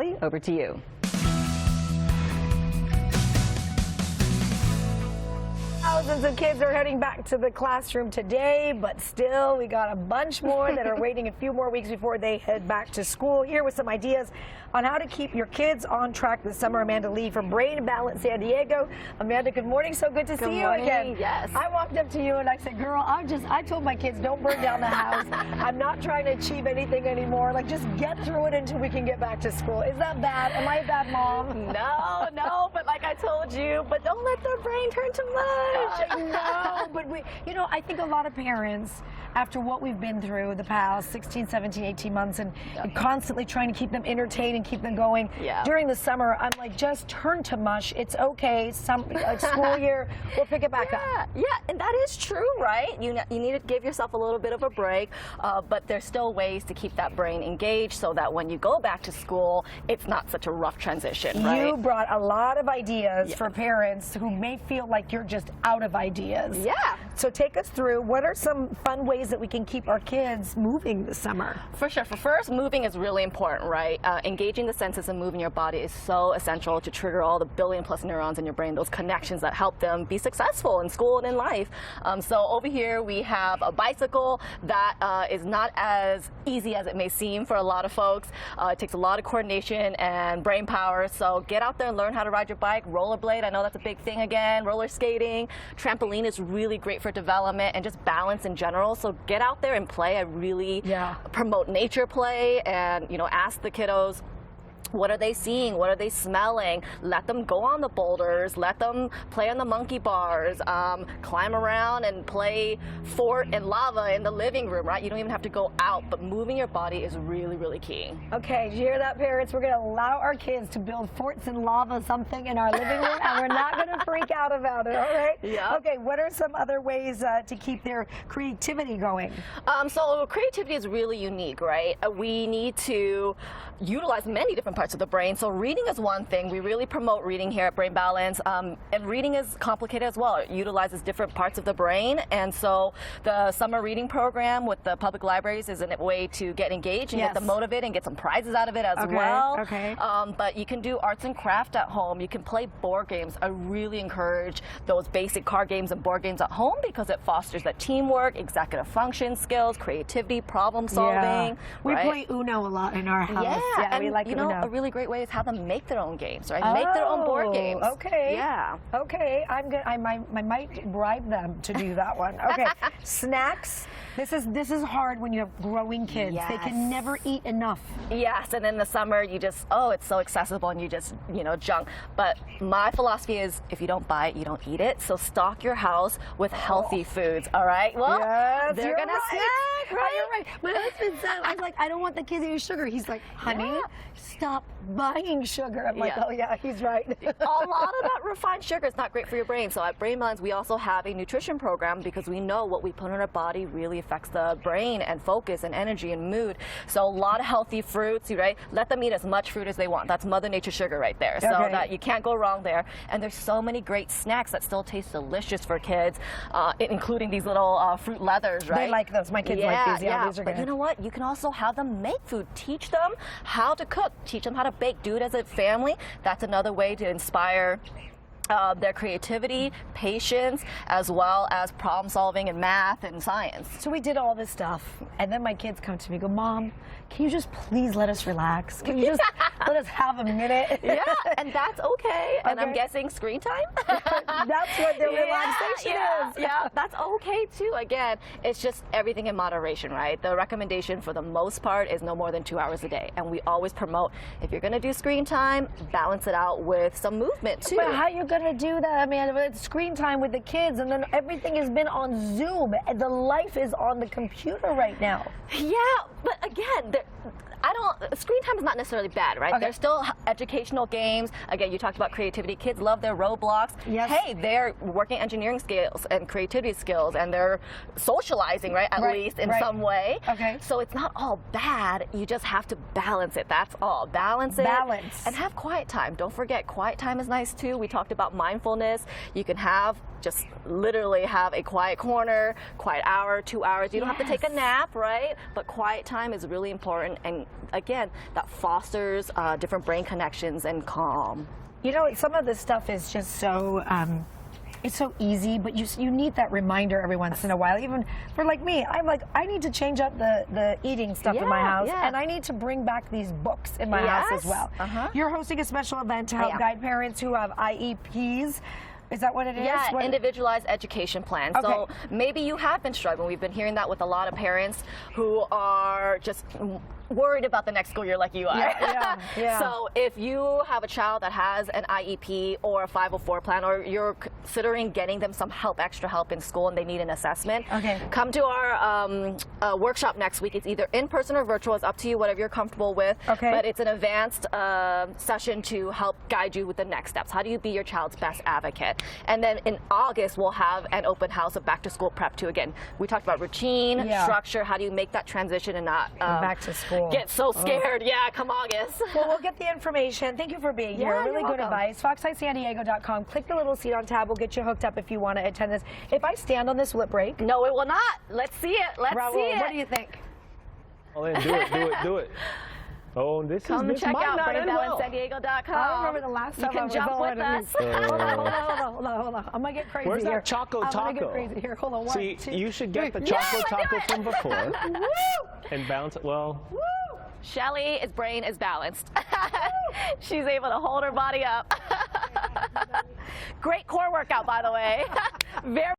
Shally, over to you. Thousands of kids are heading back to the classroom today, but still we got a bunch more that are waiting a few more weeks before they head back to school. Here with some ideas on how to keep your kids on track this summer. Amanda Lee from Brain Balance San Diego. Amanda, good morning. So good to see you again. Yes. I walked up to you and I said, girl, I told my kids, don't burn down the house. I'm not trying to achieve anything anymore. Like, just get through it until we can get back to school. Is that bad? Am I a bad mom? No, but like I told you, but don't let their brain turn to mush. No, but I think a lot of parents, after what we've been through the past 16, 17, 18 months and constantly trying to keep them entertained and keep them going during the summer, I'm like, just turn to mush. It's okay. School year, we'll pick it back up. Yeah, and that is true, right? You need to give yourself a little bit of a break, but there's still ways to keep that brain engaged so that when you go back to school, it's not such a rough transition, right? You brought a lot of ideas for parents who may feel like you're just out of ideas. Yeah. So take us through, what are some fun ways that we can keep our kids moving this summer? For sure. For first, moving is really important, right? Engaging the senses and moving your body is so essential to trigger all the billion-plus neurons in your brain, those connections that help them be successful in school and in life. So over here we have a bicycle that is not as easy as it may seem for a lot of folks. It takes a lot of coordination and brain power, so get out there and learn how to ride your bike. Rollerblade, I know that's a big thing again. Roller skating. Trampoline is really great for development and just balance in general, so get out there and play. I really promote nature play and, ask the kiddos, what are they seeing? What are they smelling? Let them go on the boulders. Let them play on the monkey bars. Climb around and play fort and lava in the living room, right? You don't even have to go out, but moving your body is really, really key. Okay, did you hear that, parents? We're going to allow our kids to build forts and lava something in our living room, and we're not going to freak out about it, all right? Yeah. Okay, what are some other ways to keep their creativity going? So creativity is really unique, right? We need to utilize many different parts of the brain. So reading is one thing. We really promote reading here at Brain Balance, and reading is complicated as well. It utilizes different parts of the brain, and so the summer reading program with the public libraries is a way to get engaged and get them motivated and get some prizes out of it as well. Okay. But you can do arts and craft at home. You can play board games. I really encourage those basic card games and board games at home because it fosters that teamwork, executive function skills, creativity, problem solving. We play Uno a lot in our house. Yeah, we like Uno. A really great way is have them make their own games, right? Make their own board games. Okay. Yeah. Okay. I might bribe them to do that one. Okay. Snacks. This is hard when you have growing kids. They can never eat enough. Yes, and in the summer you just, it's so accessible and you just, junk. But my philosophy is if you don't buy it, you don't eat it. So stock your house with healthy foods, all right? Well, they're going to snack, right? You're right. My husband said, I was like, I don't want the kids to eat sugar. He's like, honey, stop buying sugar. I'm like, oh yeah, he's right. A lot of that refined sugar is not great for your brain. So at Brain Balance, we also have a nutrition program because we know what we put in our body really affects the brain and focus and energy and mood. So a lot of healthy fruits, right? Let them eat as much fruit as they want. That's Mother Nature sugar right there. So that you can't go wrong there. And there's so many great snacks that still taste delicious for kids, including these little fruit leathers, right? They like those. My kids like these. Yeah, these are good. But you know what? You can also have them make food. Teach them how to cook. Teach them how to bake. Do it as a family. That's another way to inspire their creativity, patience, as well as problem solving and math and science. So we did all this stuff, and then my kids come to me and go, Mom, can you just please let us relax? Can you just let us have a minute? Yeah, and that's okay. And I'm guessing screen time? That's what their relaxation is. Yeah, that's okay too. Again, it's just everything in moderation, right? The recommendation for the most part is no more than 2 hours a day. And we always promote, if you're going to do screen time, balance it out with some movement too. But how are you going to do that? I mean, it's screen time with the kids, and then everything has been on Zoom. The life is on the computer right now. Yeah, but again, screen time is not necessarily bad, right? There's still educational games. Again, you talked about creativity. Kids love their Roblox. Yes. Hey, they're working engineering skills and creativity skills, and they're socializing, right? At least in some way. Okay. So it's not all bad. You just have to balance it. That's all. Balance it. Balance. And have quiet time. Don't forget, quiet time is nice too. We talked about mindfulness. You can just literally have a quiet corner, quiet hour, 2 hours. You don't have to take a nap, right? But quiet time is really important, and again, that fosters different brain connections and calm. You know, some of this stuff is just so, it's so easy, but you need that reminder every once in a while. Even for like me, I'm like, I need to change up the eating stuff in my house, and I need to bring back these books in my house as well. You're hosting a special event to help guide parents who have IEPs. Is that what it is? Yeah, what? individualized education plan. Okay. So maybe you have been struggling. We've been hearing that with a lot of parents who are just worried about the next school year like you are. So if you have a child that has an IEP or a 504 plan, or you're considering getting them some help, extra help in school, and they need an assessment, come to our workshop next week. It's either in person or virtual. It's up to you, whatever you're comfortable with. But it's an advanced session to help guide you with the next steps. How do you be your child's best advocate? And then in August, we'll have an open house of back to school prep too. Again, we talked about routine, structure, how do you make that transition and not back to school. Get so scared. Yeah, come August. Well, we'll get the information. Thank you for being here. Really good advice. FoxEyeSanDiego.com. Click the little seat on tab. We'll get you hooked up if you want to attend this. If I stand on this, will it break? No, it will not. Let's see it. Let's see it. What do you think? Oh, then do it. Oh, this Come is check might out not end well. BrainBalanceSanDiego.com. I remember the last time you can jump with us. Hold on. I'm going to get crazy Where's here. that Choco Taco? I'm going to get crazy here. Hold on. One, See, two, you should get the three. Choco Taco from before Woo! and bounce it. Well, Shelly's brain is balanced. She's able to hold her body up. Great core workout, by the way. Very